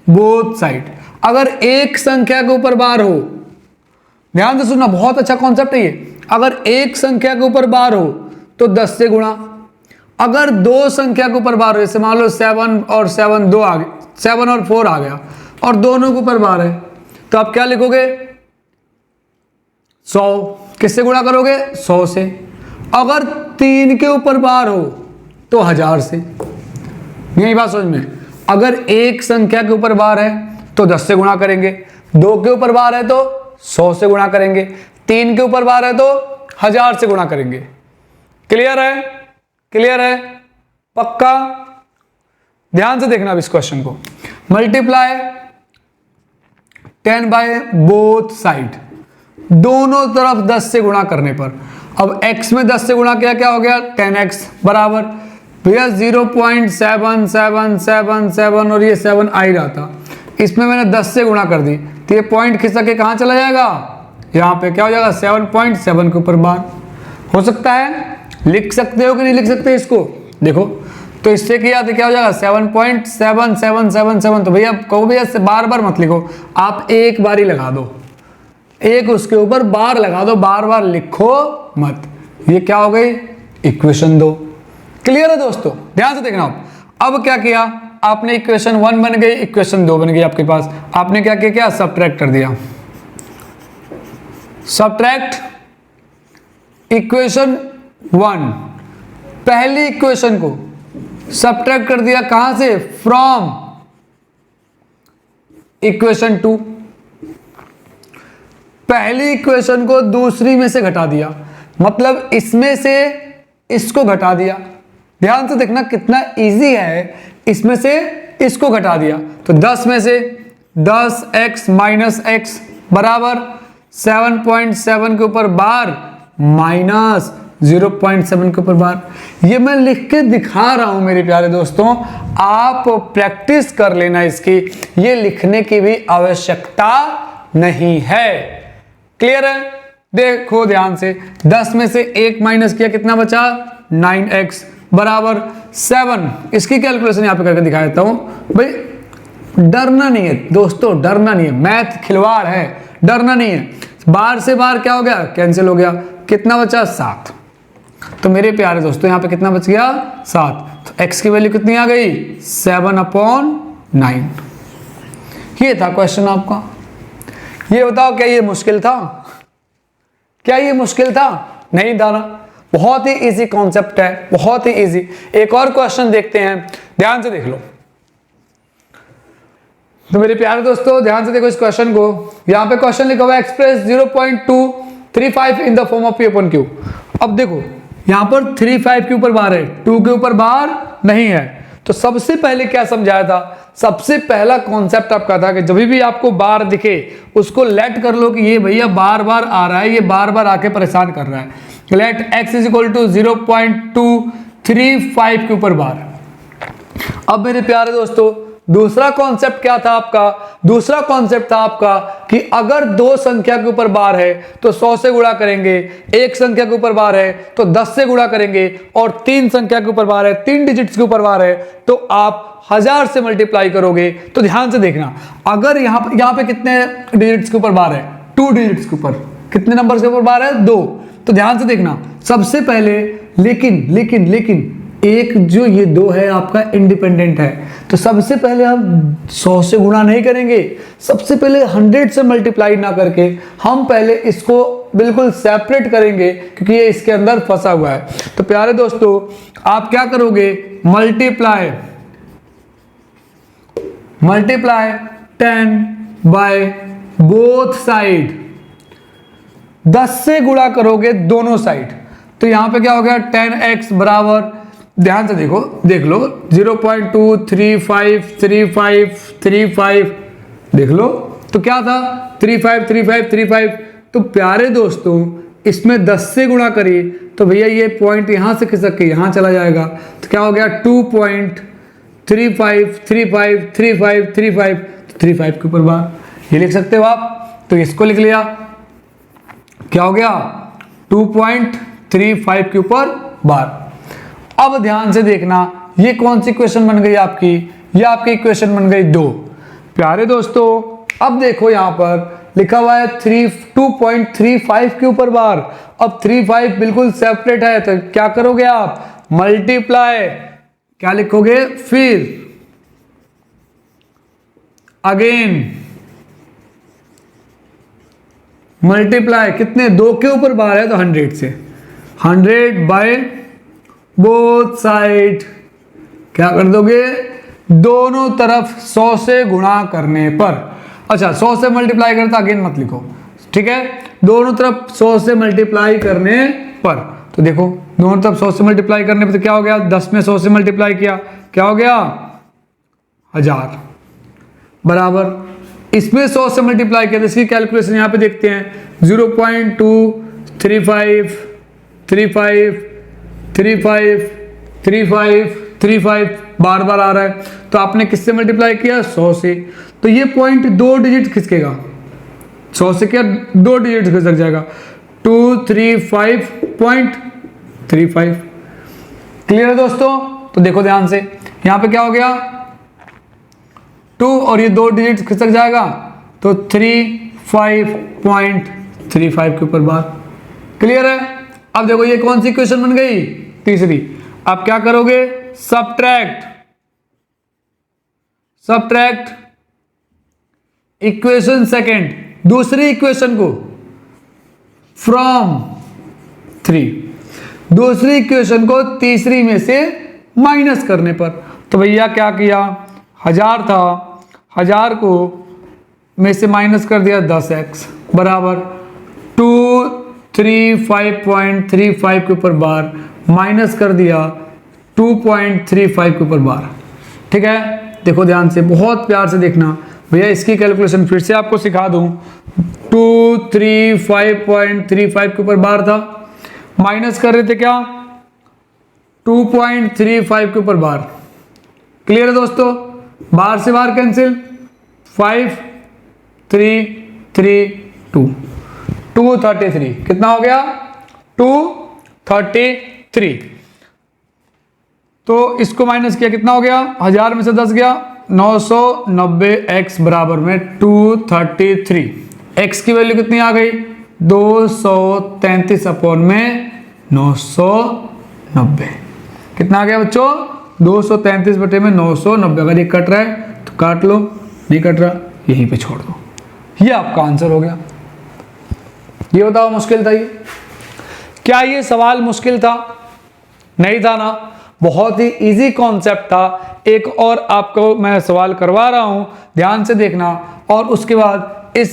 बोथ साइड। अगर एक संख्या के ऊपर बार हो, ध्यान से सुनना, बहुत अच्छा कॉन्सेप्ट है ये। अगर एक संख्या के ऊपर बार हो तो 10 से गुणा। अगर 2 संख्या के ऊपर बार हो, जैसे मान लो 7 और 7 2 आ गए, 7 और 4 आ गया, और दोनों के ऊपर बार है, तो आप क्या लिखोगे 100। किससे गुणा करोगे, 100 से। अगर 3 के ऊपर बार हो, तो 1000 से। यही बात समझ में। अगर एक संख्या के ऊपर बार है तो 10 से गुणा करेंगे, 2 के ऊपर बार है तो 100 से गुणा करेंगे, 3 के ऊपर बार है तो 1000 से गुणा करेंगे। क्लियर है? क्लियर है? पक्का? ध्यान से देखना अब इस क्वेश्चन को। मल्टीप्लाई 10 बाय बोथ साइड, दोनों तरफ 10 से गुणा करने पर। अब x में 10 से गुणा किया, क्या हो गया 10x बराबर भैया 0.7777 और ये 7 आ ही रहा था, इसमें मैंने 10 से गुणा कर दी तो ये पॉइंट खिसक के कहाँ चला जाएगा, यहाँ पे क्या हो जाएगा 7.7 के ऊपर बार। हो सकता है? लिख सकते हो कि नहीं लिख सकते इसको? देखो तो इससे किया तो क्या हो जाएगा 7.7777। तो भैया कहो भैया बार बार मत लिखो, आप एक बार ही लगा दो, एक उसके ऊपर बार लगा दो, बार बार लिखो मत। ये क्या हो गई इक्वेशन 2। क्लियर है दोस्तों? ध्यान से देखना। अब क्या किया आपने, इक्वेशन 1 बन गई, इक्वेशन 2 बन गई आपके पास। आपने क्या किया, क्या सब्ट्रैक्ट कर दिया, सब्ट्रैक्ट इक्वेशन 1, पहली इक्वेशन को सब्ट्रैक्ट कर दिया कहां से, फ्रॉम इक्वेशन 2। पहली इक्वेशन को दूसरी में से घटा दिया, मतलब इसमें से इसको घटा दिया। ध्यान से देखना कितना इजी है, इसमें से इसको घटा दिया तो 10 में से 10x माइनस एक्स बराबर 7.7 के ऊपर बार माइनस 0.7 के ऊपर बार। ये मैं लिख के दिखा रहा हूं मेरे प्यारे दोस्तों, आप प्रैक्टिस कर लेना इसकी, ये लिखने की भी आवश्यकता नहीं है। क्लियर है? देखो ध्यान से, 10 में से 1 माइनस किया, कितना बचा 9x बराबर 7। इसकी कैलकुलेशन यहां पे करके दिखा देता हूं। भाई डरना नहीं है दोस्तों, डरना नहीं है, मैथ खिलवाड़ है, डरना नहीं है। बार से बार क्या हो गया, कैंसिल हो गया, कितना बचा 7। तो मेरे प्यारे दोस्तों यहां पे कितना बच गया 7। तो x की वैल्यू कितनी आ गई 7/9। ये था क्वेश्चन आपका। ये बताओ क्या ये मुश्किल था? क्या ये मुश्किल था? नहीं था ना, बहुत ही इजी कॉन्सेप्ट है, बहुत ही इजी। एक और क्वेश्चन देखते हैं, ध्यान से देख लो। तो मेरे प्यारे दोस्तों ध्यान से देखो इस क्वेश्चन को। यहां पे क्वेश्चन लिखा हुआ है express 0.235 in the form of P/Q। अब देखो यहां पर 35 के ऊपर बार है, 2 के ऊपर बार नहीं है। तो सबसे पहले क्या समझाया था, सबसे पहला कॉन्सेप्ट आपका था कि जब भी आपको बार दिखे उसको लेट कर लो कि ये भैया बार बार आ रहा है, ये बार बार आके परेशान कर रहा है। Let x is equal to 0.235 के ऊपर बार। अब मेरे प्यारे दोस्तों दूसरा कॉन्सेप्ट क्या था आपका, दूसरा कॉन्सेप्ट था आपका कि अगर 2 संख्या के ऊपर बार है तो 100 से गुणा करेंगे, एक संख्या के ऊपर बार है तो 10 से गुणा करेंगे, और 3 संख्या के ऊपर बार है, 3 डिजिट्स के ऊपर बार है तो आप 1000 से मल्टीप्लाई करोगे। तो ध्यान से देखना, अगर यहां पे कितने डिजिट्स के ऊपर बार है, 2 डिजिट्स के ऊपर, कितने नंबर के ऊपर बार है 2। तो ध्यान से देखना, सबसे पहले लेकिन एक जो ये 2 है आपका इंडिपेंडेंट है, तो सबसे पहले हम 100 से गुणा नहीं करेंगे, सबसे पहले 100 से मल्टीप्लाई ना करके हम पहले इसको बिल्कुल सेपरेट करेंगे क्योंकि ये इसके अंदर फंसा हुआ है। तो प्यारे दोस्तों आप क्या करोगे, मल्टीप्लाई 10 बाय बोथ साइड, 10 से गुणा करोगे दोनों साइड। तो यहां पे क्या हो गया 10x बराबर, ध्यान से देखो, देख लो 0.2353535 देख लो, तो क्या था 353535। तो प्यारे दोस्तों इसमें 10 से गुणा करिए तो भैया ये पॉइंट यहां से खिसक के यहां चला जाएगा, तो क्या हो गया 2.35353535 35 के ऊपर बार, ये लिख सकते हो आप। तो इसको लिख लिया, क्या हो गया 2.35 के ऊपर बार। अब ध्यान से देखना, ये कौन सी इक्वेशन बन गई आपकी, ये आपकी इक्वेशन बन गई 2। प्यारे दोस्तों अब देखो यहां पर लिखा हुआ है 2.35 के ऊपर बार। अब 35 बिल्कुल सेपरेट है, तो क्या करोगे आप, मल्टीप्लाई, क्या लिखोगे फिर अगेन मल्टीप्लाई, कितने 2 के ऊपर बार है तो 100 से, 100 बाय बोथ साइड क्या कर दोगे, दोनों तरफ 100 से गुणा करने पर। अच्छा 100 से मल्टीप्लाई करता अगेन मत लिखो, ठीक है, दोनों तरफ 100 से मल्टीप्लाई करने पर। तो देखो दोनों तरफ 100 से मल्टीप्लाई करने पर तो क्या हो गया, 10 में 100 से मल्टीप्लाई किया क्या हो गया 1000 बराबर, इसमें 100 से मल्टीप्लाई किया तो इसकी कैलकुलेशन यहां पे देखते हैं 0.235 बार बार आ रहा है, तो आपने किससे मल्टीप्लाई किया 100 से, तो ये पॉइंट 2 डिजिट खिसकेगा, 100 से क्या 2 डिजिट खिसक जाएगा 235.35। क्लियर है दोस्तों। तो देखो ध्यान से यहां पे क्या हो गया 2 और ये 2 डिजिट खिसक जाएगा तो 35.35 के ऊपर बार। क्लियर है। अब देखो ये कौन सी इक्वेशन बन गई, तीसरी। अब क्या करोगे, सब्ट्रैक्ट इक्वेशन सेकंड, दूसरी इक्वेशन को फ्रॉम 3, दूसरी इक्वेशन को तीसरी में से माइनस करने पर। तो भैया क्या किया, 1000 था, 1000 को में से माइनस कर दिया 10x बराबर 235.35 के ऊपर बार माइनस कर दिया 2.35 के ऊपर बार। ठीक है, देखो ध्यान से, बहुत प्यार से देखना भैया, इसकी कैलकुलेशन फिर से आपको सिखा दूं। 235.35 के ऊपर बार था, माइनस कर रहे थे क्या 2.35 के ऊपर बार। क्लियर है दोस्तों, बार से बार कैंसिल, 5 3 3 2 233 कितना हो गया 233। तो इसको माइनस किया कितना हो गया, 1000 में से 10 गया 990x बराबर में 233। x की वैल्यू कितनी आ गई 233 अपॉन में 990। कितना आ गया बच्चों 233 बटे में 990। अगर ये कट रहा है तो काट लो, नहीं कट रहा यहीं पे छोड़ दो। ये आपका आंसर हो गया। ये बताओ मुश्किल था ये? क्या ये सवाल मुश्किल था? नहीं था ना, बहुत ही इजी कॉन्सेप्ट था। एक और आपको मैं सवाल करवा रहा हूं, ध्यान से देखना, और उसके बाद ये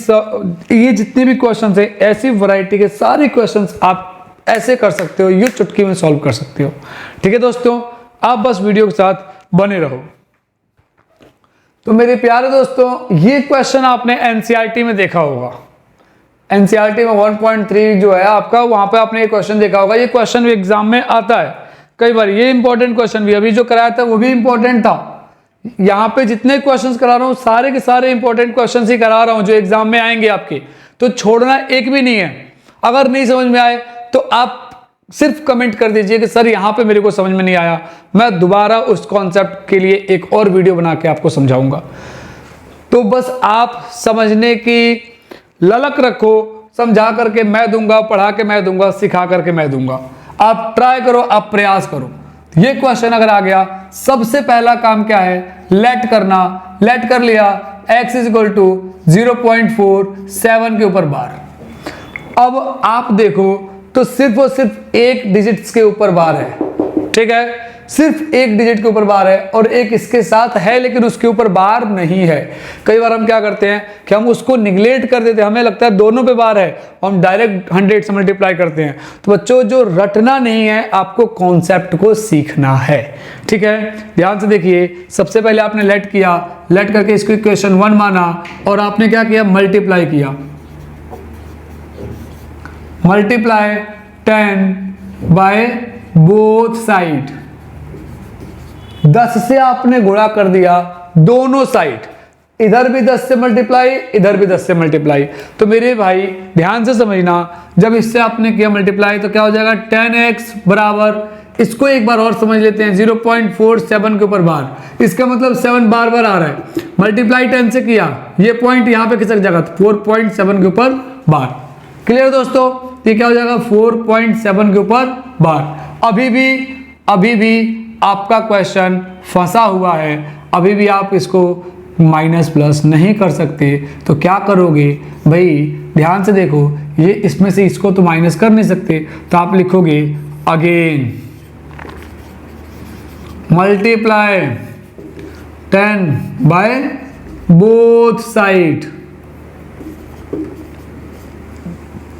जितने भी क्वेश्चंस हैं, ऐसी वैरायटी के सारे क्वेश्चंस आप ऐसे कर सकते हो, ये चुटकी में सॉल्व कर सकते हो। ठीक है दोस्तों, आप बस वीडियो के साथ बने रहो। तो मेरे प्यारे दोस्तों, ये क्वेश्चन आपने एनसीईआरटी में देखा होगा। एनसीईआरटी में 1.3 जो है आपका, वहां पे आपने ये क्वेश्चन देखा होगा। ये क्वेश्चन भी एग्जाम में आता है कई बार। ये इंपॉर्टेंट क्वेश्चन भी, अभी जो कराया था वो भी इंपॉर्टेंट था। यहाँ पे जितने क्वेश्चंस करा रहा हूँ सारे के सारे इंपॉर्टेंट क्वेश्चंस ही करा रहा हूँ जो एग्जाम में आएंगे आपके, तो छोड़ना एक भी नहीं है। अगर नहीं समझ में आए तो आप सिर्फ कमेंट कर दीजिए कि सर यहाँ पे मेरे को समझ में नहीं आया, मैं दोबारा उस कॉन्सेप्ट के लिए एक और वीडियो बना के आपको समझाऊंगा। तो बस आप समझने की ललक रखो, समझा करके मैं दूंगा, पढ़ा के मैं दूंगा, सिखा करके मैं दूंगा। आप ट्राई करो, आप प्रयास करो। ये क्वेश्चन अगर आ गया, सबसे पहला काम क्या है, लेट करना। लेट कर लिया, x इज इक्वल टू 0.47 के ऊपर बार। अब आप देखो तो सिर्फ और सिर्फ एक डिजिट्स के ऊपर बार है। ठीक है, सिर्फ एक डिजिट के ऊपर बार है और एक इसके साथ है लेकिन उसके ऊपर बार नहीं है। कई बार हम क्या करते हैं कि हम उसको निगलेक्ट कर देते हैं, हमें लगता है दोनों पे बार है, हम डायरेक्ट 100 से मल्टीप्लाई करते हैं। तो बच्चों, जो रटना नहीं है, आपको कॉन्सेप्ट को सीखना है। ठीक है, ध्यान से देखिए। सबसे पहले आपने लेट किया, लेट करके इसको इक्वेशन 1 माना और आपने क्या किया, मल्टीप्लाई किया। मल्टीप्लाई 10 बाय बोथ साइड, 10 से आपने गुणा कर दिया दोनों साइड, इधर भी 10 से मल्टीप्लाई, इधर भी 10 से मल्टीप्लाई। तो मेरे भाई ध्यान से समझना, जब इससे आपने किया मल्टीप्लाई तो क्या हो जाएगा 10x बराबर, इसको एक बार और समझ लेते हैं, 0.47 के ऊपर बार। इसका मतलब 7 बार बार आ रहा है, मल्टीप्लाई 10 से किया, ये पॉइंट यहां पे खिसक जाएगा 4.7 के ऊपर बार। क्लियर दोस्तों, ये क्या हो जाएगा 4.7 के ऊपर बार। अभी भी आपका क्वेश्चन फंसा हुआ है, अभी भी आप इसको माइनस प्लस नहीं कर सकते। तो क्या करोगे भाई, ध्यान से देखो, ये इसमें से इसको तो माइनस कर नहीं सकते, तो आप लिखोगे again multiply 10 by both side,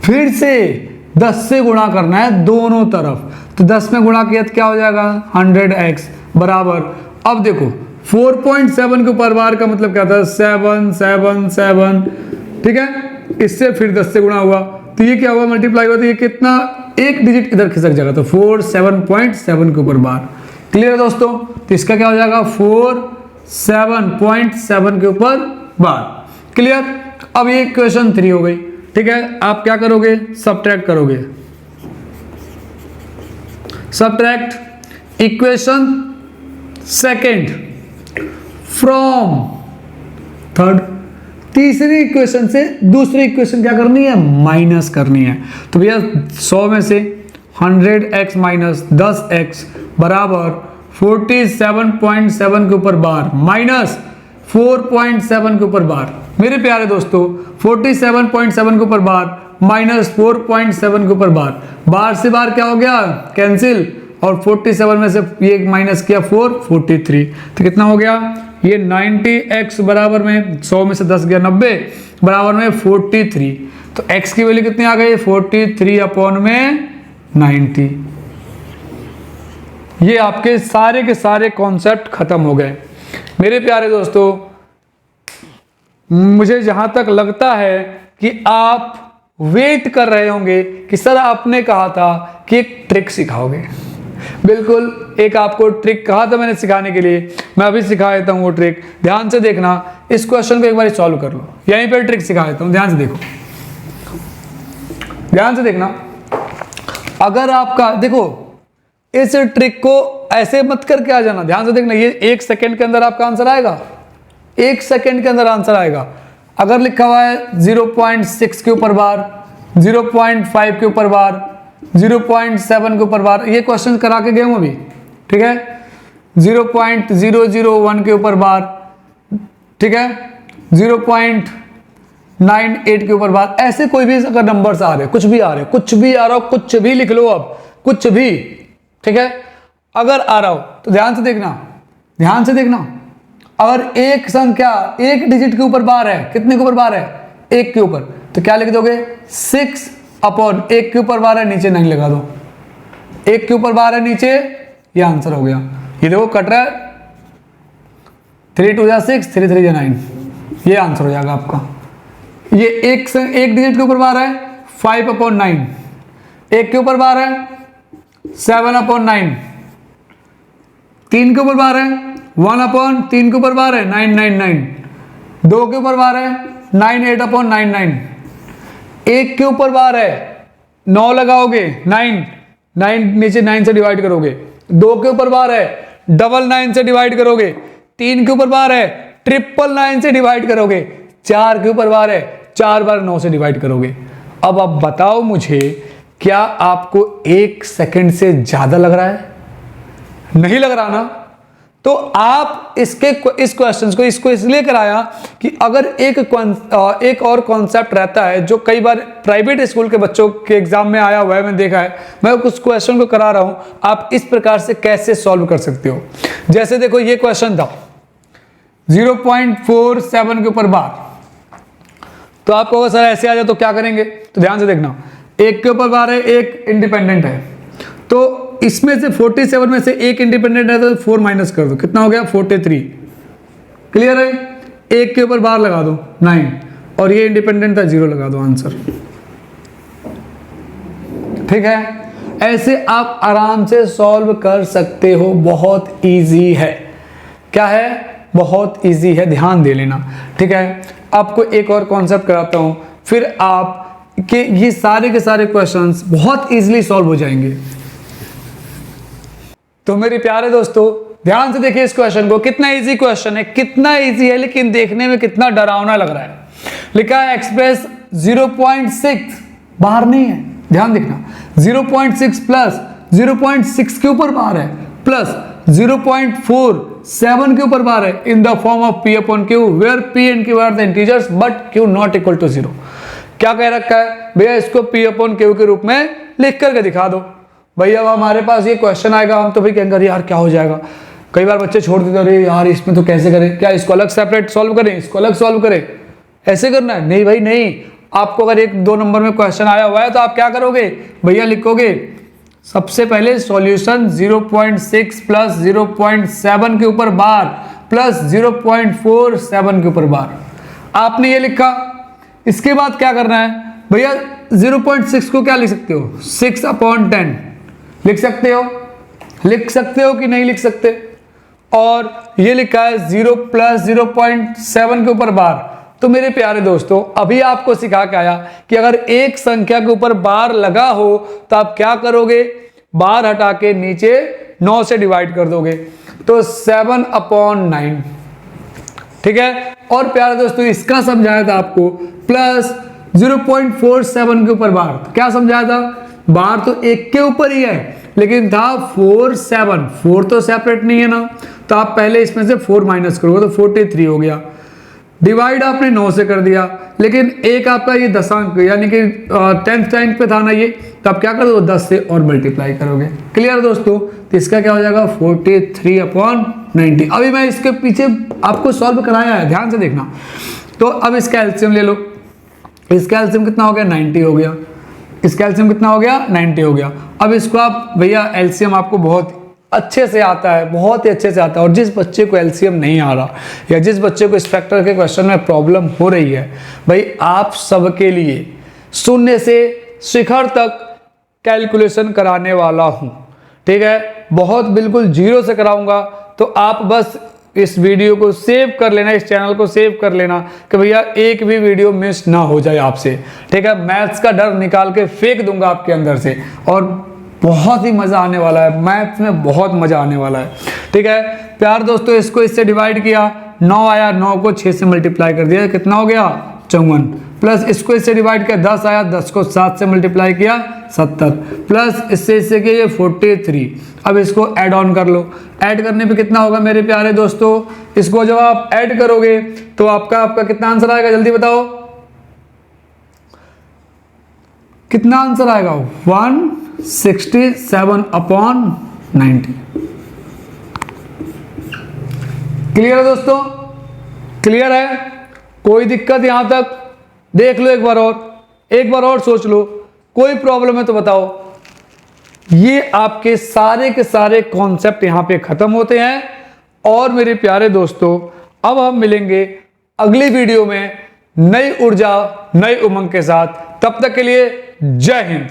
फिर से 10 से गुणा करना है दोनों तरफ। तो 10 में गुणा किया तो क्या हो जाएगा 100x बराबर, अब देखो 4.7 के ऊपर बार का मतलब क्या था 7 7 7, ठीक है, इससे फिर 10 से गुणा हुआ तो ये क्या हुआ मल्टीप्लाई हुआ, तो ये कितना एक डिजिट इधर खिसक जाएगा, तो 47.7 के ऊपर बार। क्लियर है दोस्तों, तो इसका क्या हो जाएगा 47.7 के ऊपर बार। क्लियर। अब ये क्वेश्चन 3 हो गई, ठीक है। आप क्या करोगे सबट्रैक्ट करोगे, subtract equation second from third, तीसरी इक्वेशन से दूसरी इक्वेशन क्या करनी है माइनस करनी है। तो भैया 100 में से 100x माइनस 10x बराबर 47.7 के ऊपर बार माइनस 4.7 के ऊपर बार। मेरे प्यारे दोस्तों 47.7 के ऊपर बार माइनस 4.7 के ऊपर बार, बार से बार क्या हो गया कैंसिल, और 47 में से ये माइनस किया 43, तो कितना हो गया ये 90x बराबर में 100 में से 10 गया 90 बराबर में 43, तो x की वैल्यू कितनी आ गई 43 अपॉन में 90। ये आपके सारे के सारे कॉन्सेप्ट खत्म हो गए। मेरे प्यारे दोस्तों मुझे जहां तक लगता है कि आप वेट कर रहे होंगे कि सर आपने कहा था कि एक ट्रिक सिखाओगे। बिल्कुल, एक आपको ट्रिक कहा था मैंने सिखाने के लिए, मैं अभी सिखा देता हूं वो ट्रिक। ध्यान से देखना, इस क्वेश्चन को एक बार सॉल्व कर लो, यहीं पर ट्रिक सिखा देता हूं, ध्यान से देखो, ध्यान से देखना। अगर आपका देखो इस ट्रिक को ऐसे मत करके आ जाना, ध्यान से देखना, ये 1 सेकेंड के अंदर आपका आंसर आएगा, 1 सेकेंड के अंदर आंसर आएगा। अगर लिखा हुआ है 0.6 के ऊपर बार, 0.5 के ऊपर बार, 0.7 के ऊपर बार, ये क्वेश्चन करा के गए हूं अभी, ठीक है, 0.001 के ऊपर बार, ठीक है, 0.98 के ऊपर बार, ऐसे कोई भी अगर नंबर्स आ रहे, कुछ भी आ रहे, कुछ भी आ रहा हो, कुछ भी लिख लो, अब कुछ भी, ठीक है, अगर आ रहा हो तो ध्यान से देखना, ध्यान से देखना। अगर एक संख्या एक डिजिट के ऊपर बार है, कितने के ऊपर बार है 1 के ऊपर, तो क्या लिख दोगे 6 अपॉन 1 के ऊपर बार है, नीचे नहीं लगा दो, 1 के ऊपर बार है नीचे, ये आंसर हो गया। ये देखो कट रहा है, 3 2 जा 6, 3 3 जा 9, ये आंसर हो जाएगा आपका। ये एक डिजिट के ऊपर बार है 5 अपॉन 9, 1 के ऊपर बार है 7 अपॉन 9, 3 के ऊपर बार है 1 अपॉन 3 के ऊपर बार है 999, 2 के ऊपर बार है 98 अपॉन 99, 1 के ऊपर बार है 9 लगाओगे 9 नीचे 9 से डिवाइड करोगे, 2 के ऊपर बार है 99 से डिवाइड करोगे, 3 के ऊपर बार है 999 से डिवाइड करोगे, 4 के ऊपर बार है 4 बार 9 से डिवाइड करोगे। अब आप बताओ मुझे, क्या आपको 1 सेकंड से ज्यादा लग रहा है? नहीं लग रहा ना? तो आप इस क्वेश्चन को इसको इसलिए कराया कि अगर एक और कॉन्सेप्ट रहता है जो कई बार प्राइवेट स्कूल के बच्चों के एग्जाम में आया हुआ है, मैंने देखा है, मैं उस क्वेश्चन को करा रहा हूं, आप इस प्रकार से कैसे सॉल्व कर सकते हो। जैसे देखो ये क्वेश्चन था 0.47 के ऊपर बार, तो आपको अगर सर ऐसे आ जाए तो क्या करेंगे, तो ध्यान से देखना, 1 के ऊपर बार है, 1 इंडिपेंडेंट है, तो इसमें से 47 में से 1 इंडिपेंडेंट है तो 4 माइनस कर दो, कितना हो गया 43। क्लियर है? 1 के ऊपर बार लगा दो 9, और ये इंडिपेंडेंट था 0 लगा दो, आंसर। ठीक है, ऐसे आप आराम से सॉल्व कर सकते हो, बहुत इजी है। क्या है? बहुत इजी है, ध्यान दे लेना। ठीक है, आपको एक और कॉन्सेप्ट कराता हूं, फिर आप के ये सारे के सारे क्वेश्चंस बहुत इजीली सॉल्व हो जाएंगे। तो मेरे प्यारे दोस्तों ध्यान से देखिए इस क्वेश्चन को, कितना इजी क्वेश्चन है, कितना इजी है, लेकिन देखने में कितना डरावना लग रहा है। लिखा है एक्सप्रेस 0.6 बाहर नहीं है, ध्यान देखना, 0.6 प्लस 0.6 के ऊपर बार है, प्लस 0.47 के ऊपर बार है, in the form of p upon q where p and q are the integers but q not equal to 0। क्या कह रखा है भैया, इसको p अपॉन q के रूप में लिख करके दिखा दो। भैया अब हमारे पास ये क्वेश्चन आएगा, हम तो भाई कहेंगे यार क्या हो जाएगा, कई बार बच्चे छोड़ देते, अरे यार इसमें तो कैसे करें, क्या इसको अलग सेपरेट सॉल्व करें, इसको अलग सॉल्व करें, ऐसे करना है? नहीं भाई नहीं। आपको अगर 1-2 नंबर में क्वेश्चन आया हुआ है तो आप क्या करोगे भैया, लिखोगे सबसे पहले सॉल्यूशन 0.6 प्लस 0.7 के ऊपर बार प्लस 0.47 के ऊपर बार। आपने ये लिखा, इसके बाद क्या करना है भैया, 0.6 को क्या लिख सकते हो, 6/10 लिख सकते हो, लिख सकते हो कि नहीं लिख सकते। और ये लिखा है 0 प्लस 0.7 के ऊपर बार। तो मेरे प्यारे दोस्तों, अभी आपको सिखा के आया कि अगर एक संख्या के ऊपर बार लगा हो तो आप क्या करोगे, बार हटा के नीचे 9 से डिवाइड कर दोगे, तो 7/9, ठीक है। और प्यारे दोस्तों, इसका समझाया था आपको प्लस 0.47 के ऊपर बार। तो क्या समझाया था, बार तो एक के ऊपर ही है लेकिन था 47, 4 तो सेपरेट नहीं है ना, तो आप पहले इसमें से 4 माइनस करोगे तो 43 हो गया। डिवाइड आपने 9 से कर दिया, लेकिन एक आपका ये दशांक यानी कि 10th टाइम पे था ना ये, तो आप क्या करोगे 10 से और मल्टीप्लाई करोगे। क्लियर दोस्तों, तो इसका क्या हो जाएगा 43/90। अभी मैं इसके पीछे आपको सॉल्व कराया है, ध्यान से देखना। तो अब इसका एलसीएम ले लो, इसका एलसीएम कितना हो गया 90 हो गया, इसका एलसीएम कितना हो गया 90 हो गया। अब इसको आप भैया एलसीएम आपको बहुत अच्छे से आता है, बहुत ही अच्छे से आता है। और जिस बच्चे को एलसीएम नहीं आ रहा या जिस बच्चे को इस फैक्टर के क्वेश्चन में प्रॉब्लम हो रही है, भाई आप सबके लिए शून्य से शिखर तक कैलकुलेशन कराने वाला हूं, ठीक है। बहुत बिल्कुल जीरो से कराऊंगा, तो आप बस इस वीडियो को सेव कर लेना, इस चैनल को सेव कर लेना कि भैया एक भी वीडियो मिस ना हो जाए आपसे, ठीक है। मैथ्स का डर निकाल के फेंक दूंगा आपके अंदर से, और बहुत ही मजा आने वाला है, मैथ्स में बहुत मजा आने वाला है, ठीक है। प्यार दोस्तों, इसको इससे डिवाइड किया, 9 आया, 9 को 6 से मल्टीप्लाई कर दिया, कितना हो गया 54, प्लस इसको इससे डिवाइड किया, 10 आया, 10 को 7 से मल्टीप्लाई किया 70, प्लस इससे किया ये 43। अब इसको ऐड ऑन कर लो, ऐड करने पे कितना होगा मेरे प्यारे दोस्तों, इसको जब आप ऐड करोगे तो आपका कितना आंसर आएगा, जल्दी बताओ कितना आंसर आएगा, 167/90। क्लियर है दोस्तों, क्लियर है, कोई दिक्कत यहां तक? देख लो एक बार और सोच लो, कोई प्रॉब्लम है तो बताओ। ये आपके सारे के सारे कॉन्सेप्ट यहां पे खत्म होते हैं। और मेरे प्यारे दोस्तों, अब हम मिलेंगे अगली वीडियो में नई ऊर्जा नई उमंग के साथ। तब तक के लिए जय हिंद।